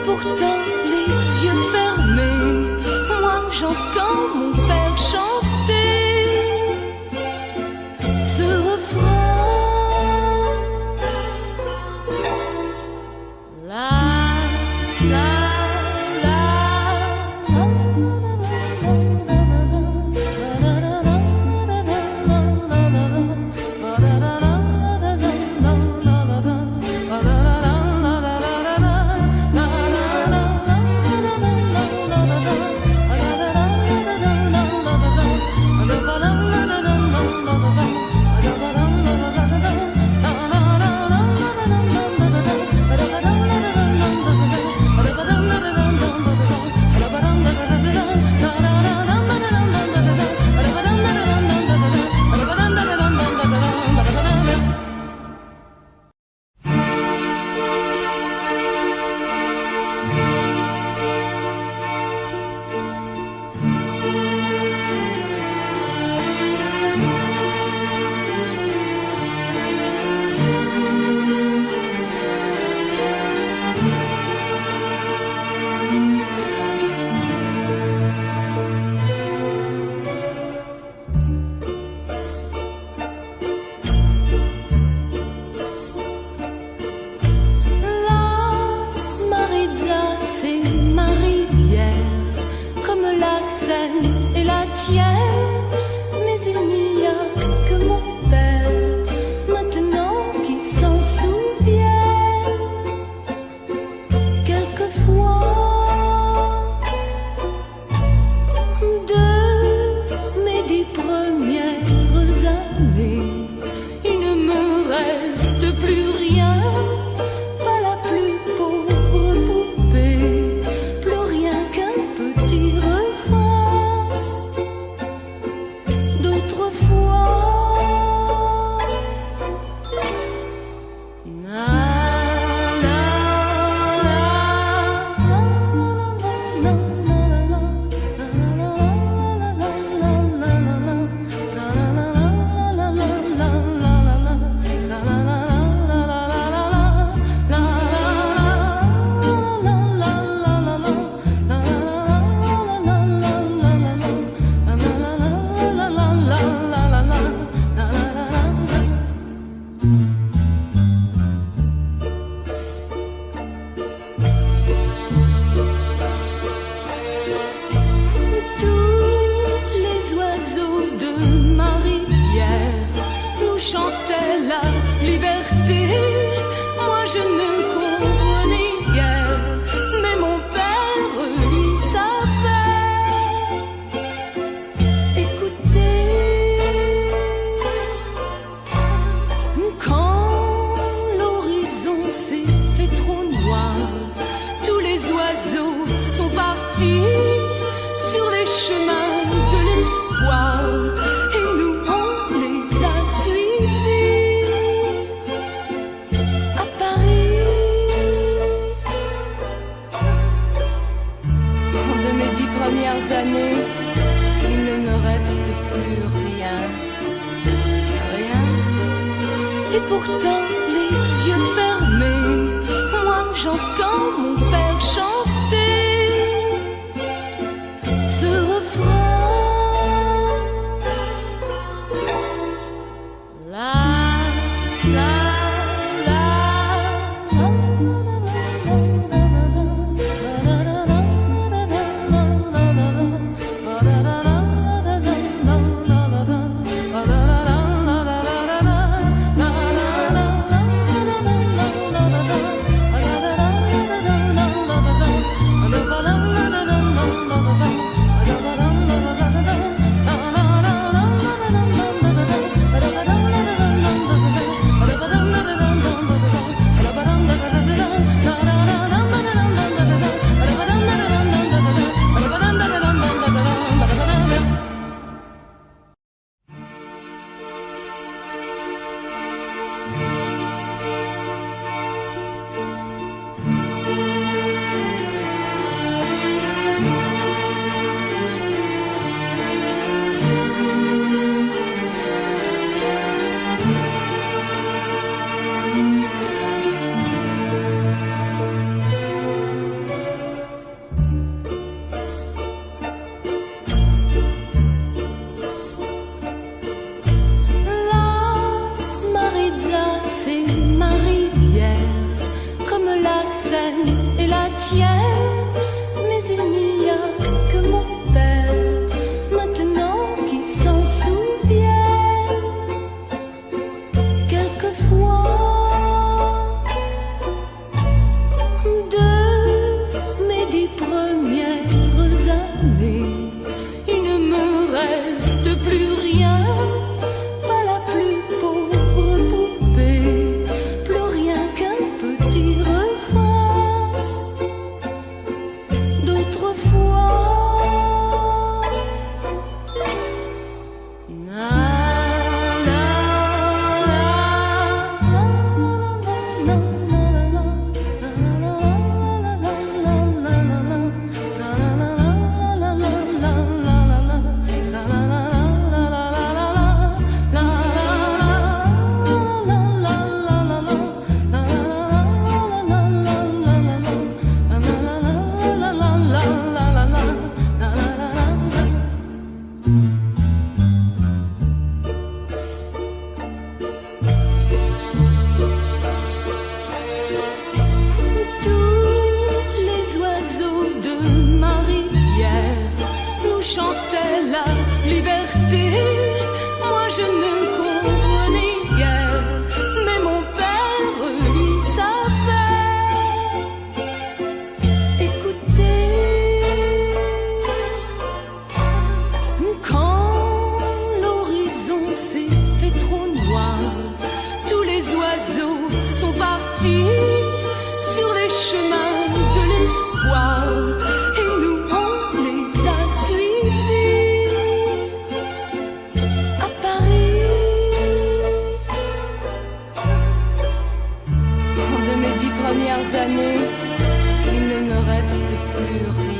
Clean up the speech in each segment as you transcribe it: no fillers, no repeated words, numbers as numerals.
pourtant les yeux fermés, moi j'entends mon père chanter ce refrain. La la la la et la tienne, mais il n'y a que mon père maintenant qui s'en souvient. Quelquefois de mes 10 premières années, il ne me reste plus rien, pas la plus pauvre poupée, plus rien qu'un petit chantait la liberté, moi je ne comprenais guère, mais mon père lui savait. Écoutez, quand l'horizon s'est fait trop noir, tous les oiseaux sont partis sur les chemins de l'espoir. Premières années, il ne me reste plus rien, rien. Et pourtant les yeux fermés, moi j'entends mon père chanter ce refrain. La la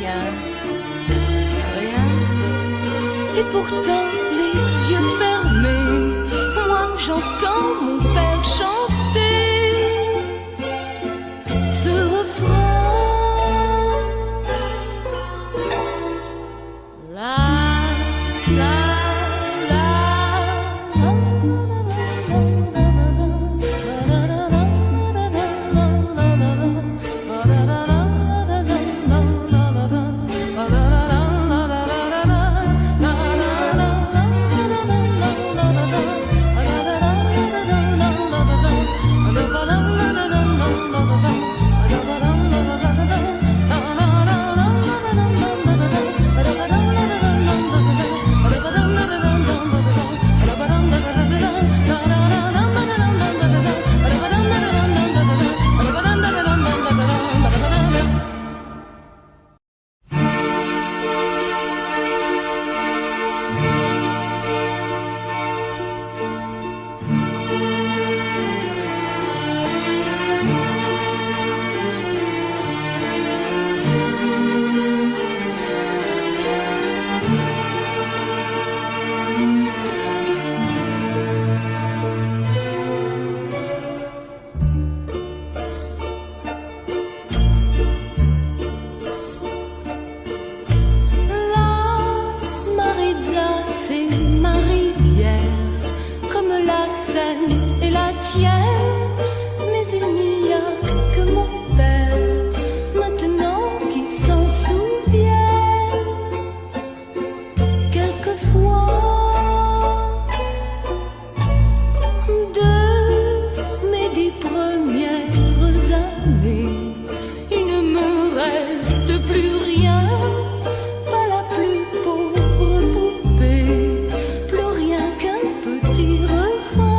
rien, rien. Et pourtant, les yeux fermés, moi j'entends mon père chanter ce refrain. La, la. Et la tienne, mais il n'y a que mon père maintenant qui s'en souvient. Quelquefois de mes 10 premières années, il ne me reste plus rien, pas la plus pauvre poupée, plus rien qu'un petit refrain.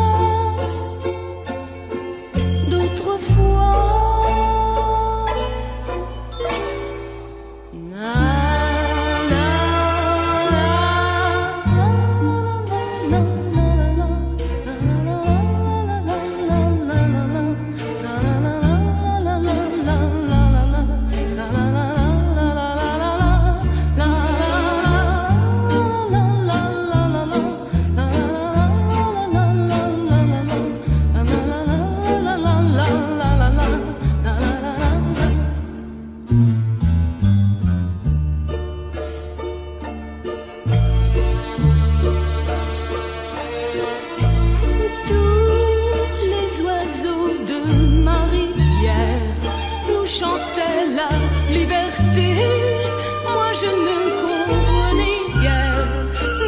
Chantait la liberté, moi je ne comprenais guère,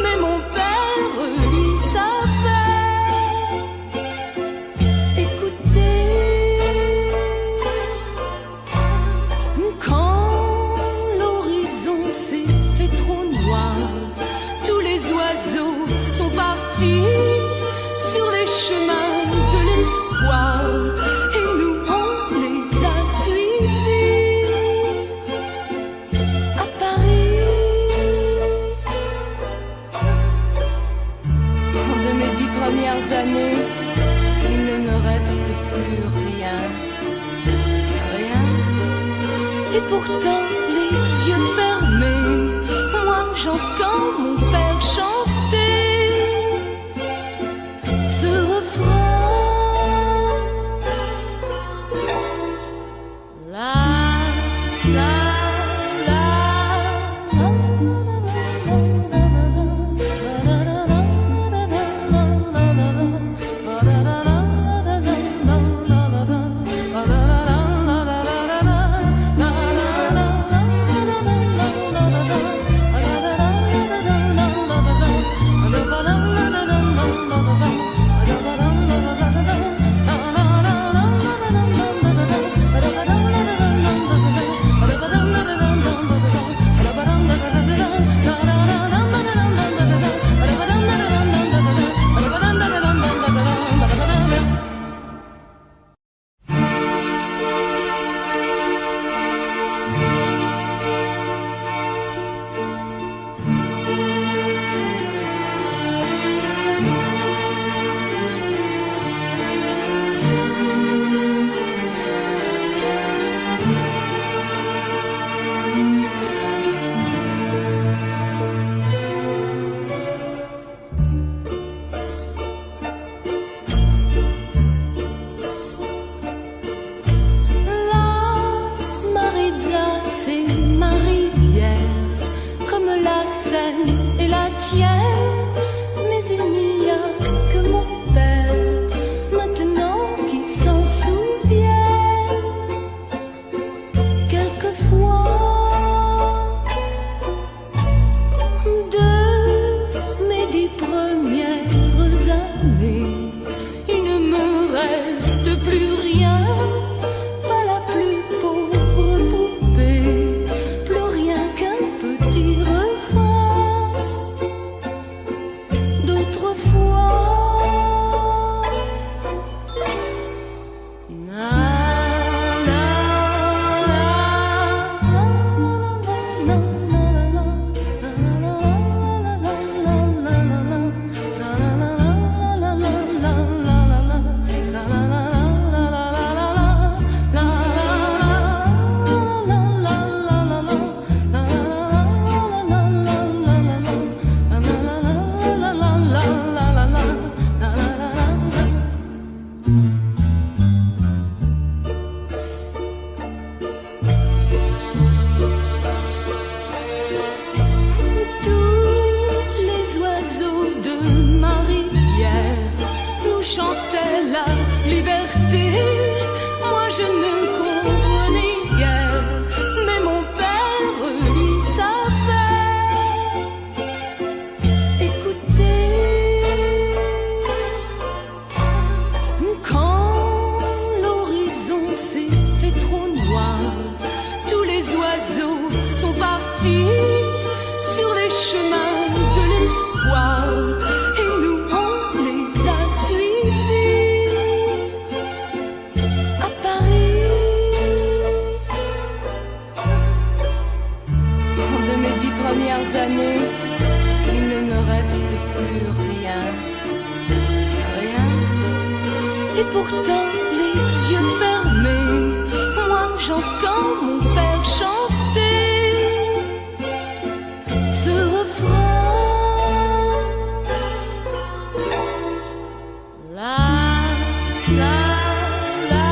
mais mon père lui savait. Écoutez, quand l'horizon s'est fait trop noir, tous les oiseaux sont partis sur les chemins de l'espoir. Premières années, il ne me reste plus rien, rien. Et pourtant, les yeux fermés, moi j'entends mon père chanter ce refrain. La, la. partis sur les chemins de l'espoir et nous on les a suivis à Paris. De mes 10 premières années, il ne me reste plus rien, rien. Et pourtant, les yeux fermés, moi j'entends mon père chanter ce refrain. La, la, la,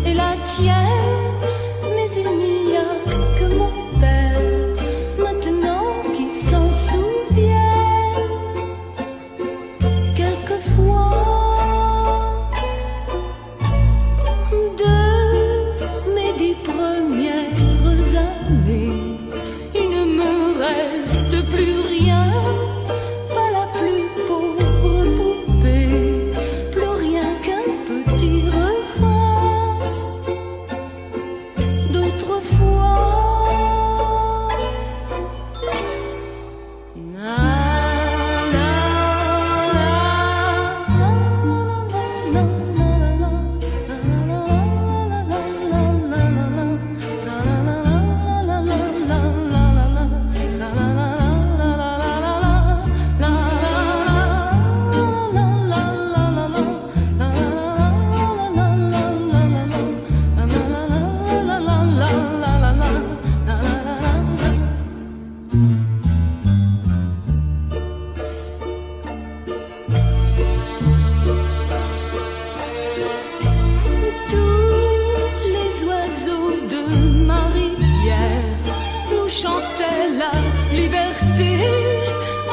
et la tienne, mais il n'y a que mon père maintenant qui s'en souvient. Quelquefois de mes 10 premières années, il ne me reste plus rien, pas la plus pauvre poupée, plus rien qu'un petit refrain d'autrefois. Chantait la liberté,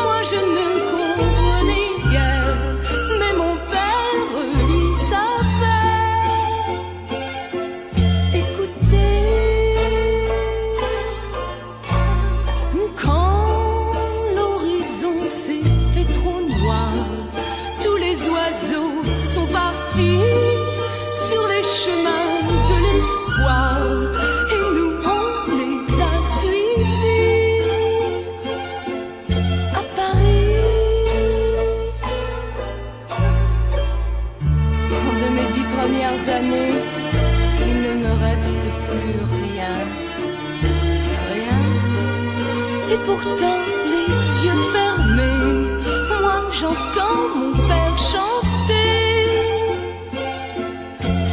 moi je ne comprenais guère, mais mon père lui savait. Écoutez, quand l'horizon s'est fait trop noir, tous les oiseaux sont partis sur les chemins de l'espoir. Premières années, il ne me reste plus rien, rien. Et pourtant, les yeux fermés, moi j'entends mon père chanter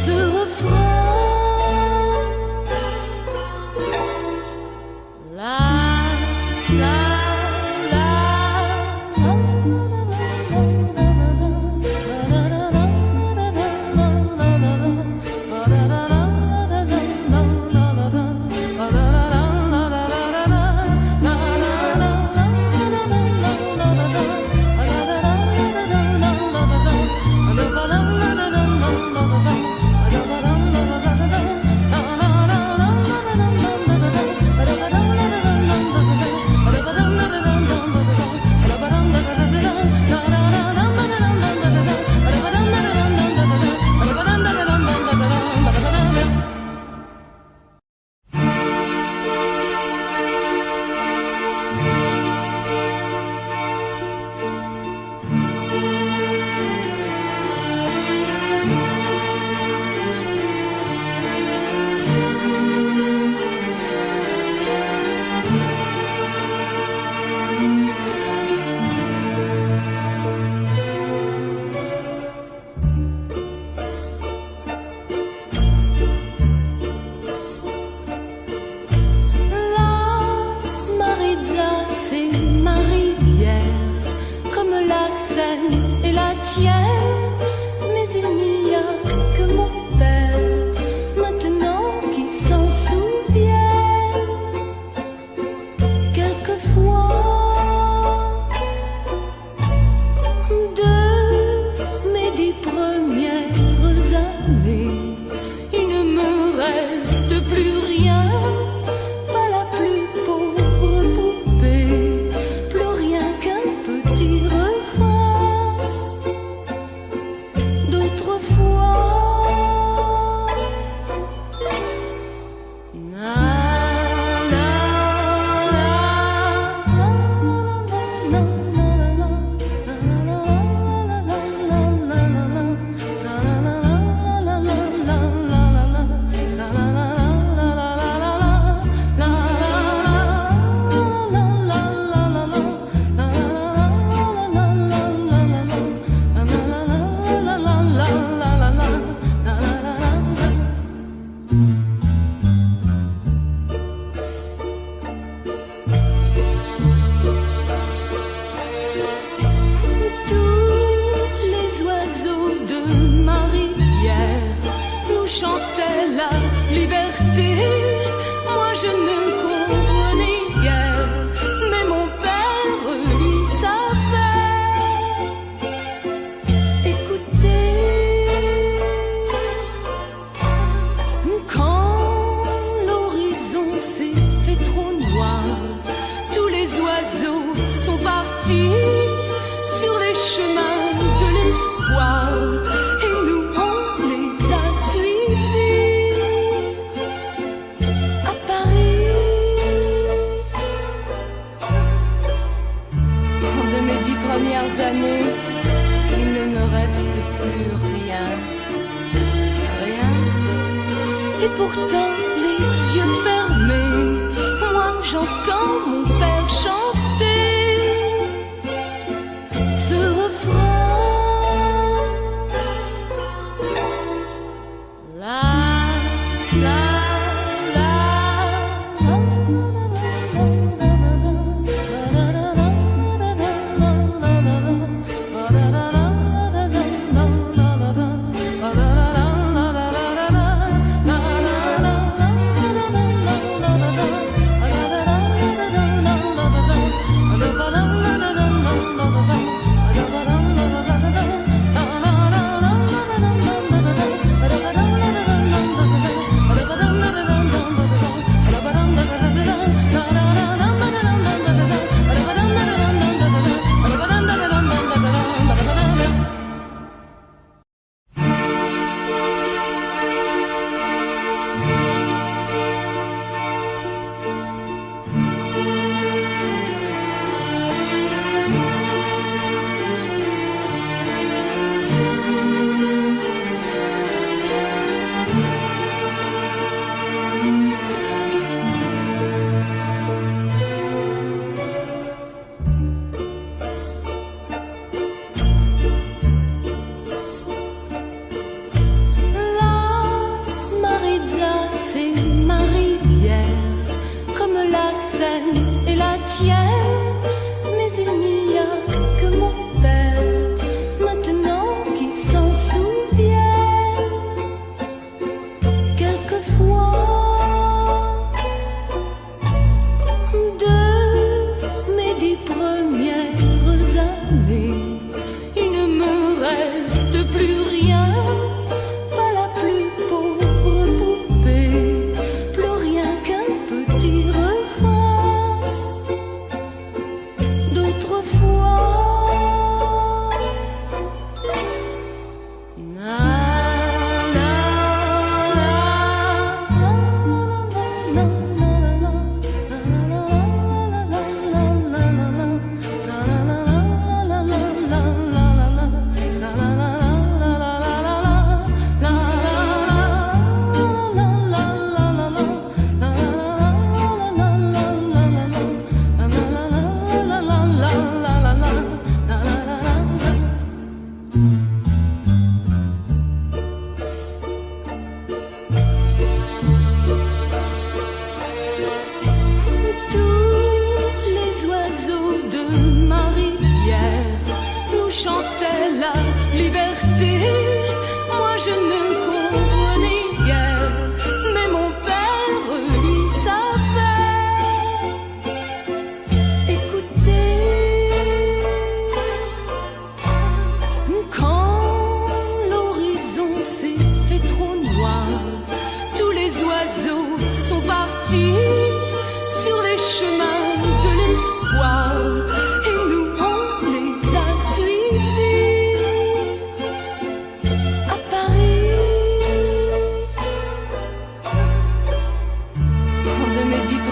ce refrain. La, la. la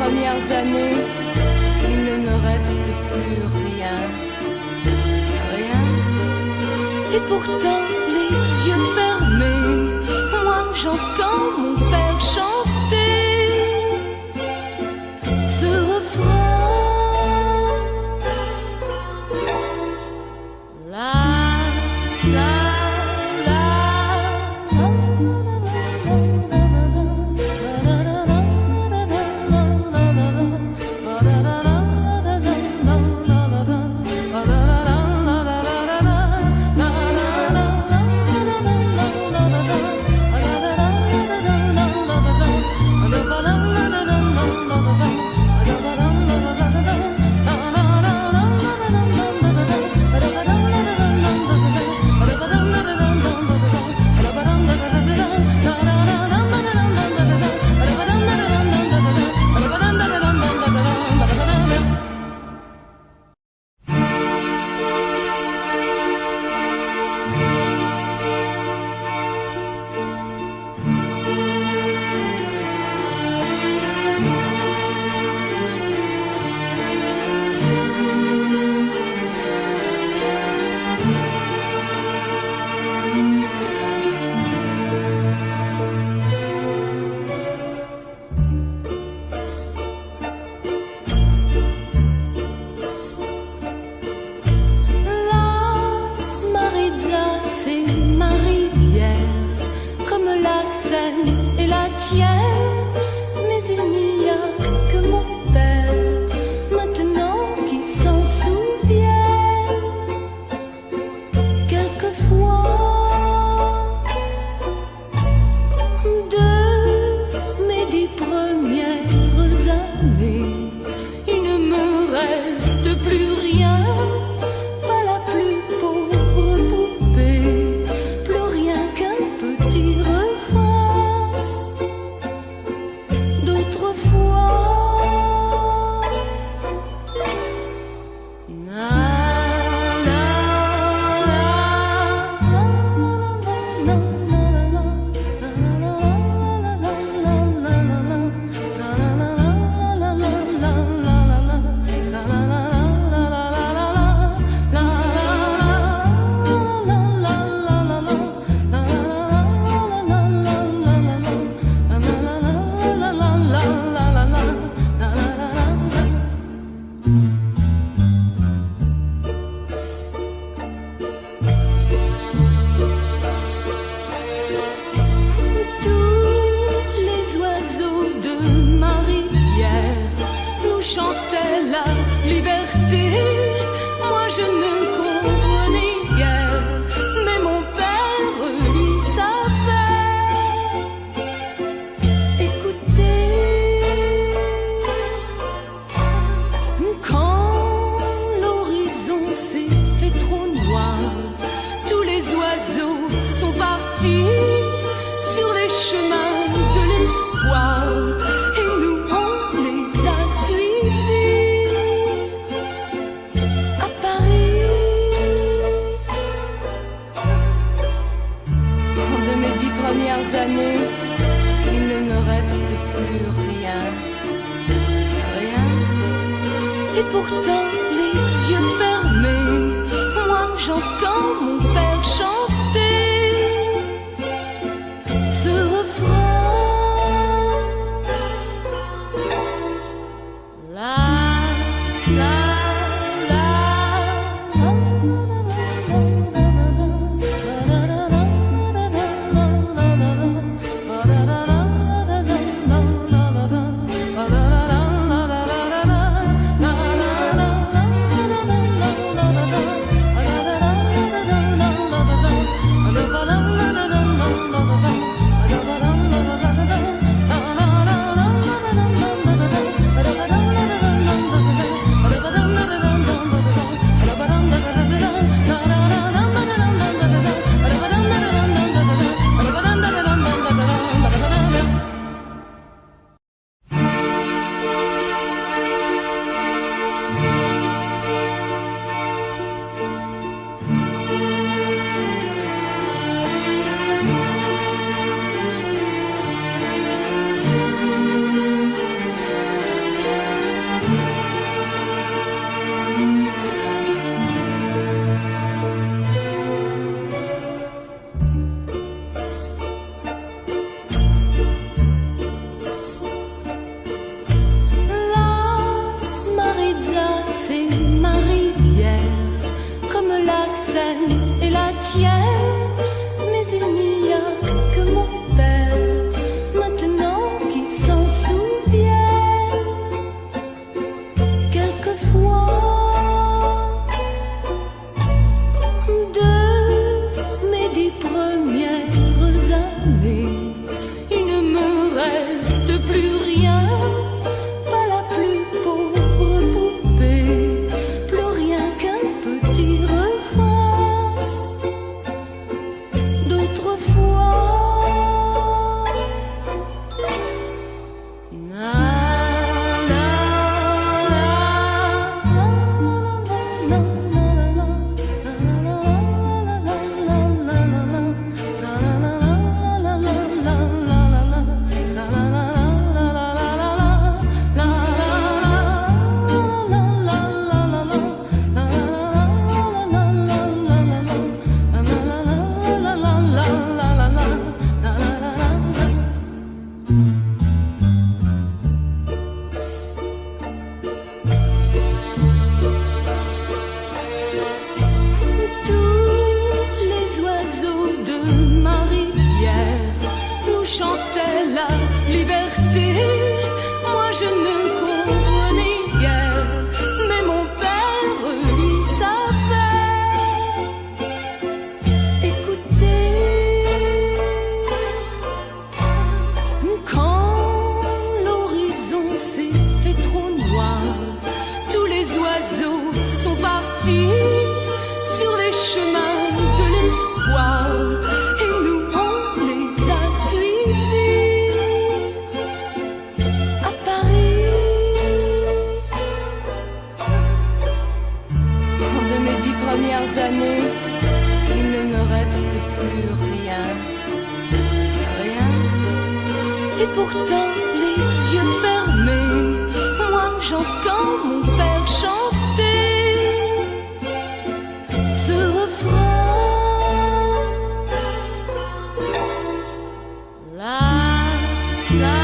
premières années, il ne me reste plus rien, rien. Et pourtant, les yeux fermés, moi j'entends mon père chanter ce refrain. La, la. Mais il n'y a que mon père maintenant qui s'en souvient. Quelquefois de mes 10 premières années, il ne me reste plus rien, pas la plus pauvre poupée, plus rien qu'un petit refrain. D'autrefois, chantait la liberté. Moi je ne comprenais guère, mais mon père lui savait. Écoutez, quand l'horizon s'est fait trop noir, tous les oiseaux sont partis sur les chemins de l'espoir. Premières années, il ne me reste plus rien, rien. Et pourtant, les yeux fermés, moi j'entends mon père chanter ce refrain. La, la. pourtant les yeux fermés, moi j'entends mon père chanter ce refrain. La la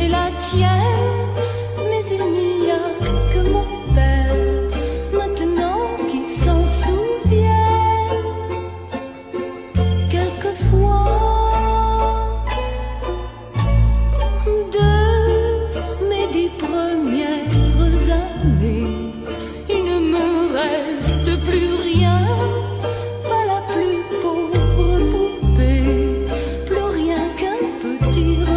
et la tienne, mais il n'y a que mon père maintenant qui s'en souvient. Quelquefois de mes 10 premières années, il ne me reste plus rien, pas la plus pauvre poupée, plus rien qu'un petit refrain.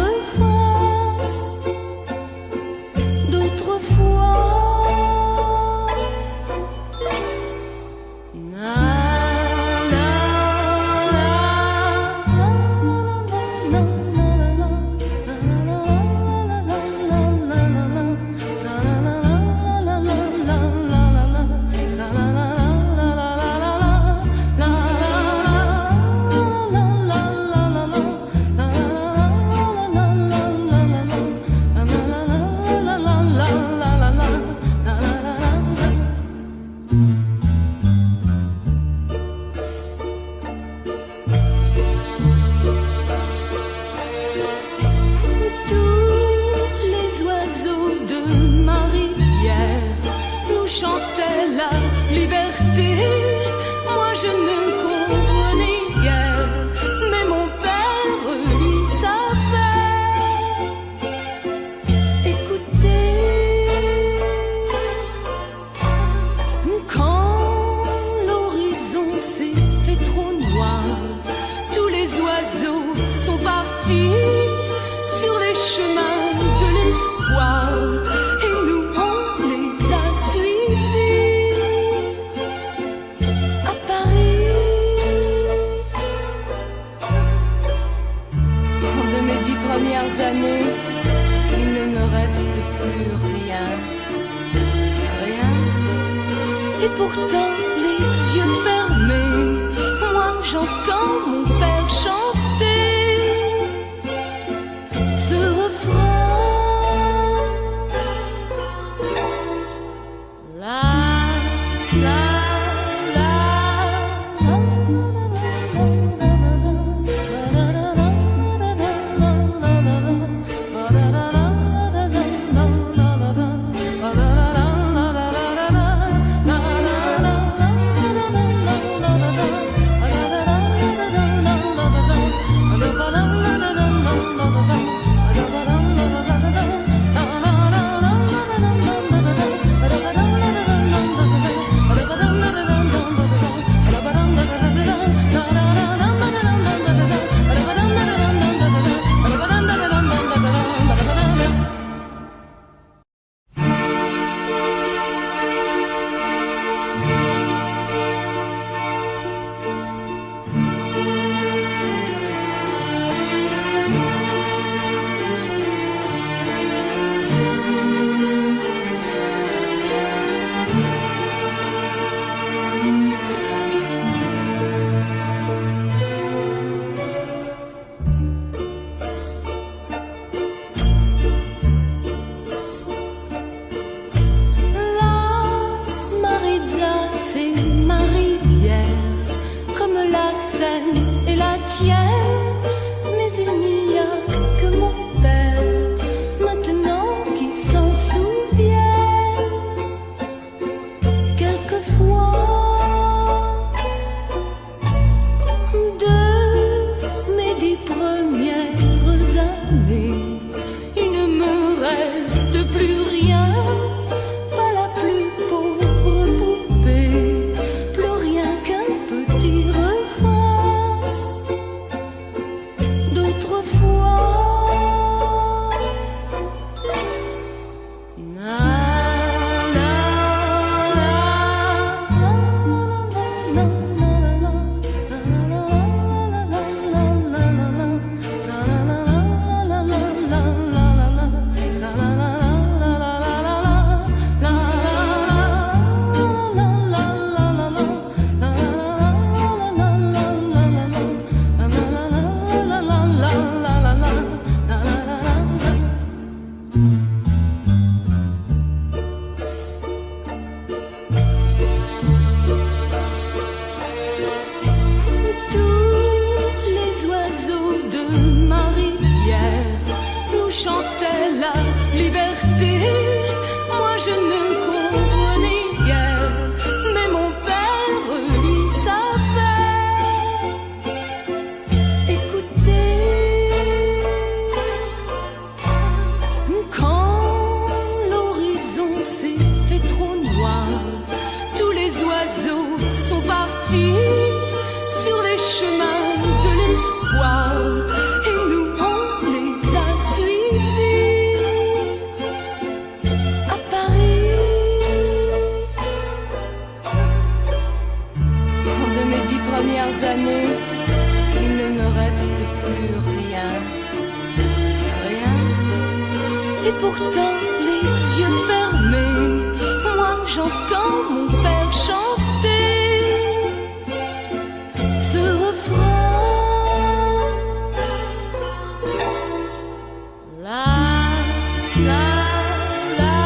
Chantait la liberté, moi je ne comprenais guère, mais mon père lui savait. Écoutez, quand l'horizon s'est fait trop noir, tous les oiseaux sont partis sur les chemins de l'espoir. Premières années, il ne me reste plus rien, rien. Et pourtant, les yeux fermés, moi j'entends mon père chanter ce refrain. La, la. Et pourtant les yeux fermés, moi j'entends mon père chanter ce refrain. La la la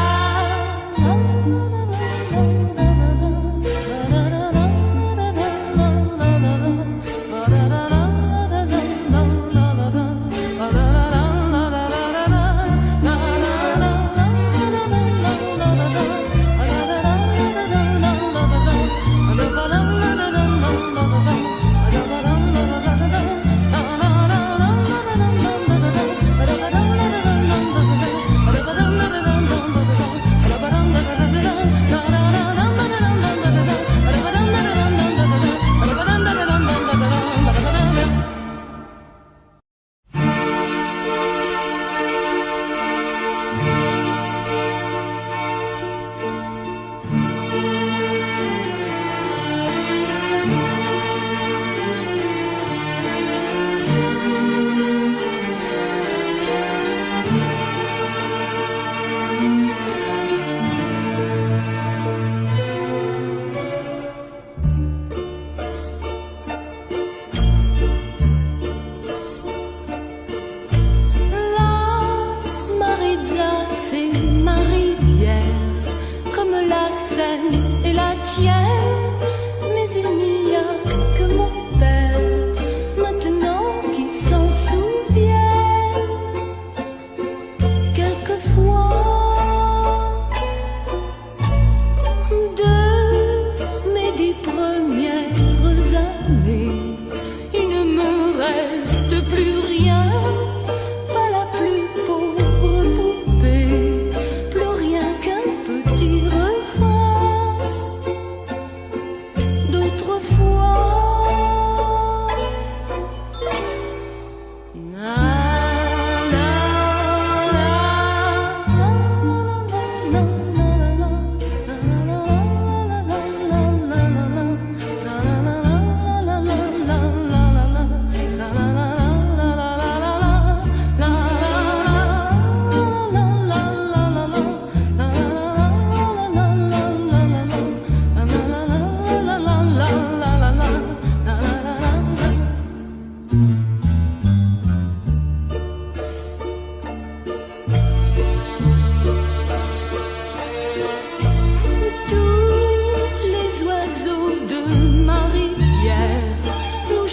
et la tienne, mais il n'y a que mon père maintenant qui s'en souvient. Quelquefois de mes 10 premières années, il ne me reste plus rien, pas la plus pauvre poupée, plus rien qu'un petit refrain d'autrefois.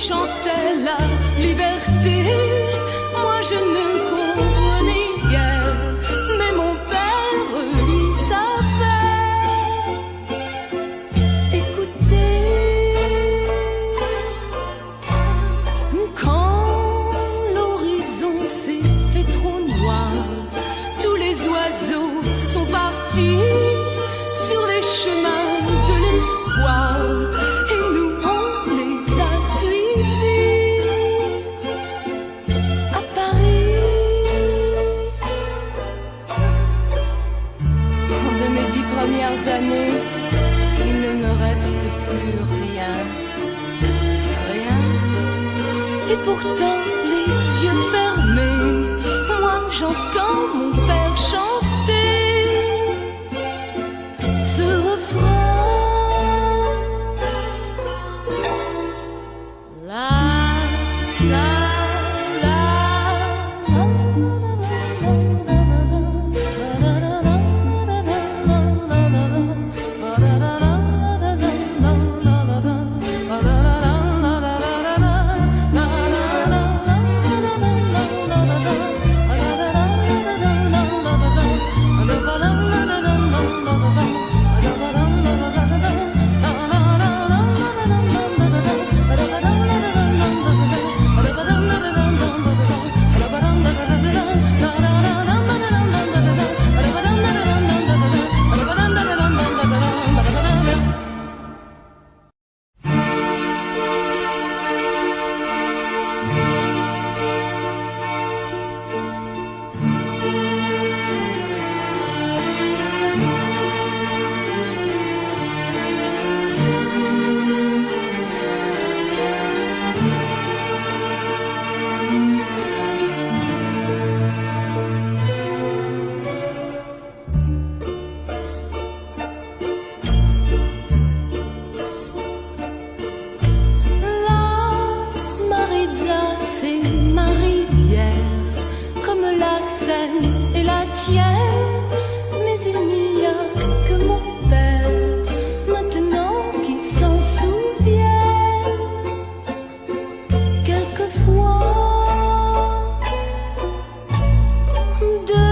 Chantait la liberté, moi je ne comprenais guère, mais mon père lui savait. Écoutez, quand l'horizon s'est fait trop noir, tous les oiseaux sont partis sur les chemins de l'espoir. Premières années, il ne me reste plus rien, rien. Et pourtant les yeux fermés, moi j'entends mon père chanter ce refrain. La la tienne, mais il n'y a que mon père maintenant qui s'en souvient. Quelquefois de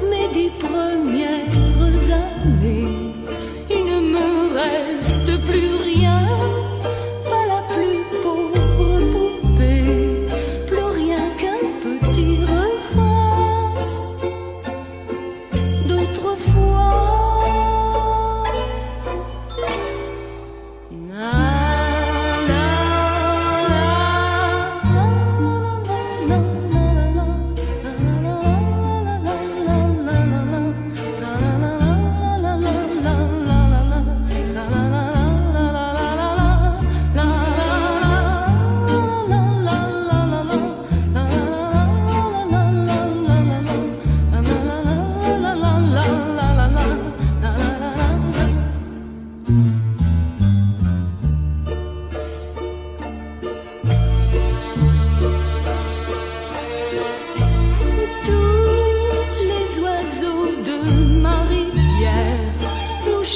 mes 10 premières années, il ne me reste plus rien, pas la plus pauvre poupée, plus rien qu'un petit refrain d'autrefois.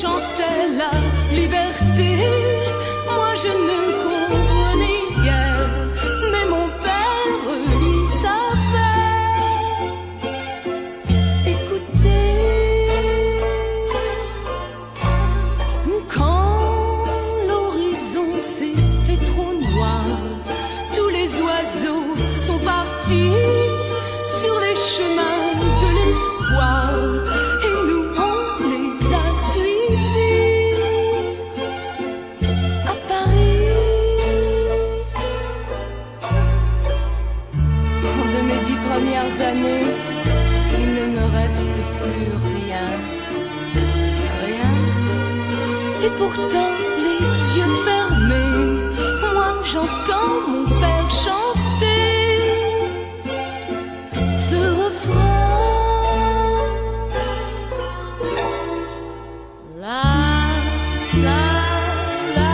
Chantait la liberté, moi je ne comprenais guère, mais mon père lui savait. Écoutez, quand l'horizon s'est fait trop noir, tous les oiseaux sont partis sur les chemins de l'espoir, et nous on les a suivis à Paris. De mes 10 premières années, il ne me reste plus rien, rien. Et pourtant les yeux fermés, moi j'entends mon père chanter ce refrain. La la la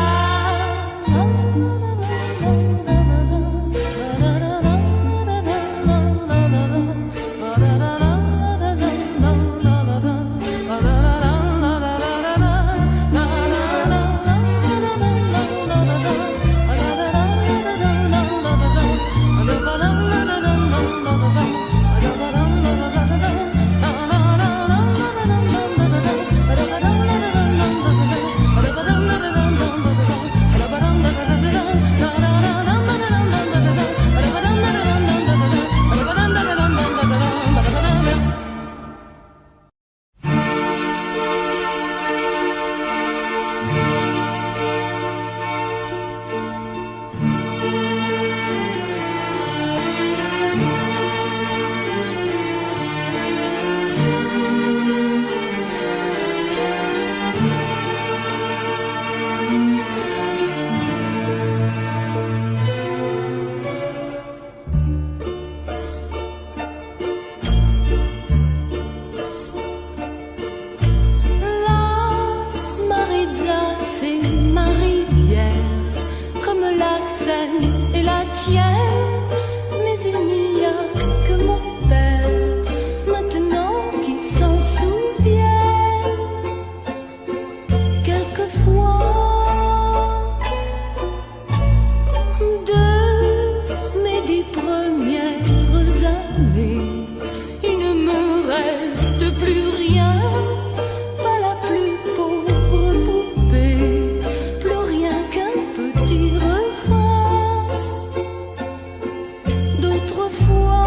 et la tienne, mais il n'y a que mon père maintenant qui s'en souvient. Quelquefois de mes 10 premières années, il ne me reste plus rien, pas la plus pauvre poupée, plus rien qu'un petit refrain d'autrefois.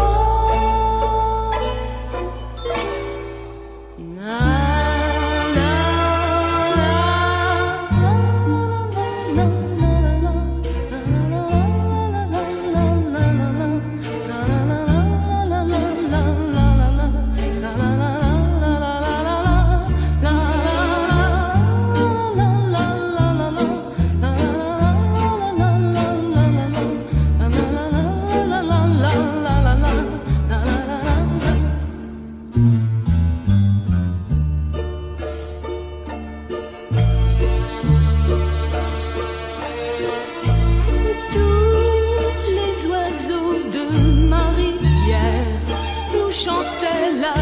Chantait la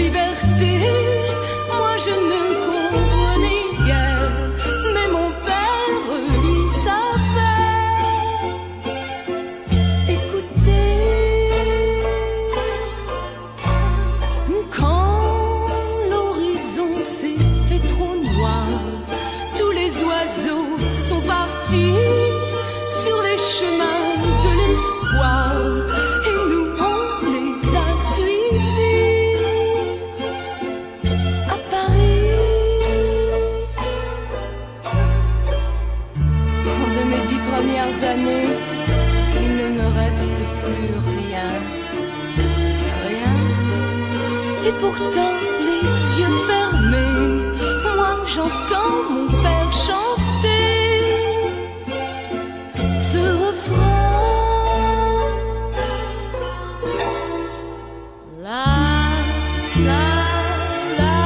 liberté. Moi je ne comprenais guère, mais mon père lui savait. Écoutez, quand l'horizon s'est fait trop noir, tous les oiseaux sont partis sur les chemins de l'espoir, et nous on les a suivis. À Paris, de mes 10 premières années, il ne me reste plus rien, rien. Et pourtant les yeux fermés, moi j'entends mon père chanter ce refrain. La la la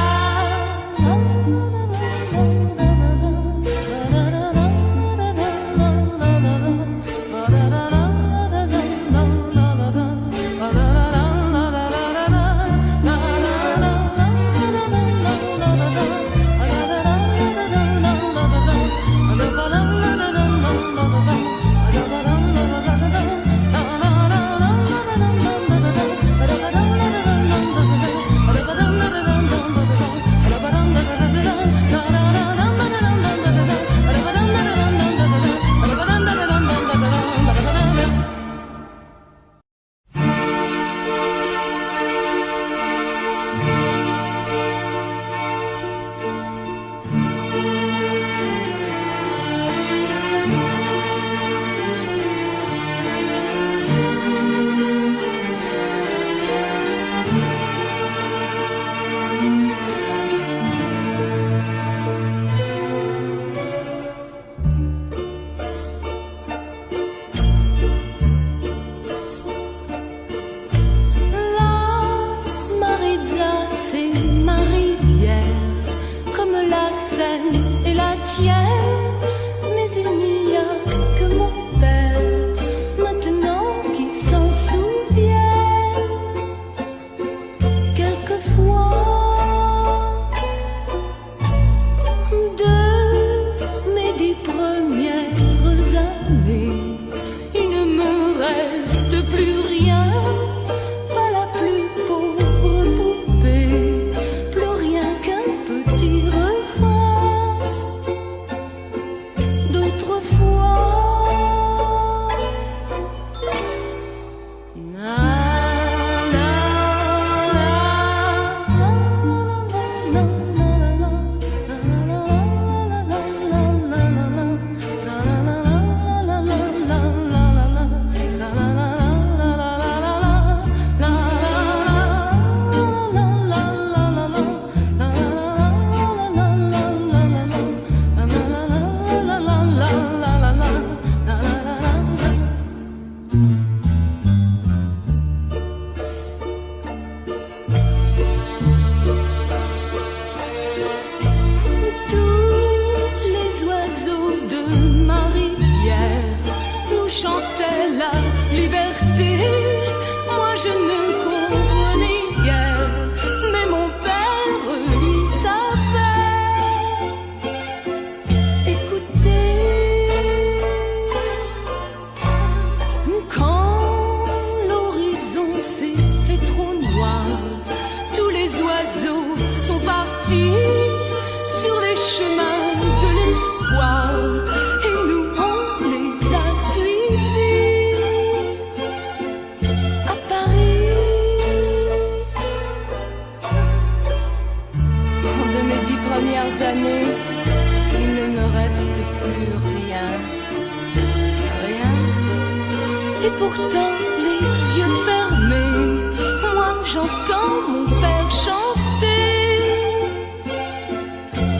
et la tienne, mais il n'y a que mon père maintenant qui s'en souvient. Quelquefois de mes 10 premières années, il ne me reste plus rien, pas la plus pauvre poupée, plus rien qu'un petit refrain d'autrefois. Chantait la liberté, moi je ne comprenais guère, mais mon père lui savait. Écoutez, quand l'horizon s'est fait trop noir, tous les oiseaux sont partis sur les chemins de l'espoir, et nous on les a suivis. À Paris, de mes 10 premières années, il ne me reste plus rien, rien. Et pourtant les yeux fermés, moi j'entends mon père chanter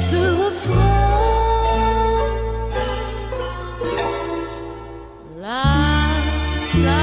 ce refrain. La la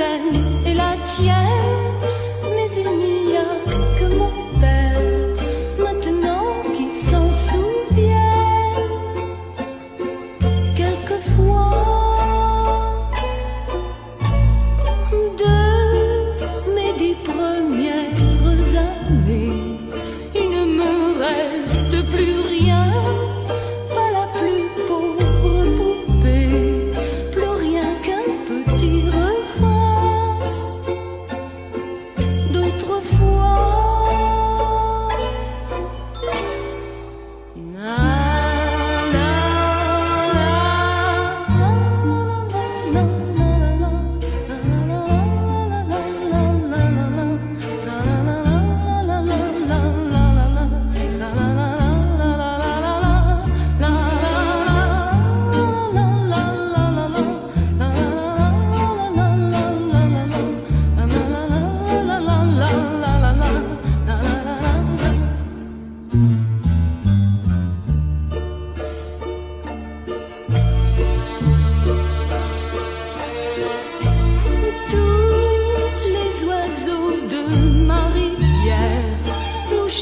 scène est la tienne, mais il n'y a que mon père maintenant qui s'en souvient. Quelquefois de mes 10 premières années, il ne me reste plus rien, pas la plus pauvre poupée, plus rien qu'un petit refrain d'autrefois.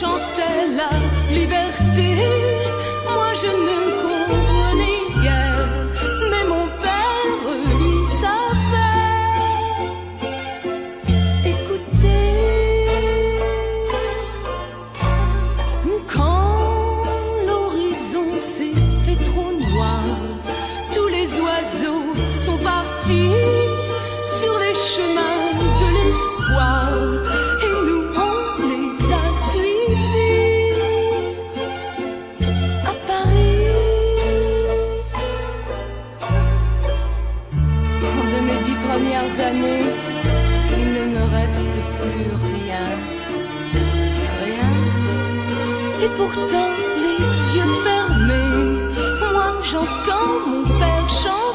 Chantait la liberté, moi je ne comprenais guère, mais mon père lui savait. Écoutez, quand l'horizon s'est fait trop noir, tous les oiseaux sont partis sur les chemins de l'espoir, et nous on les a suivis à Paris. De mes 10 premières années, il ne me reste plus rien, rien. Et pourtant, les yeux fermés, moi j'entends mon père chanter.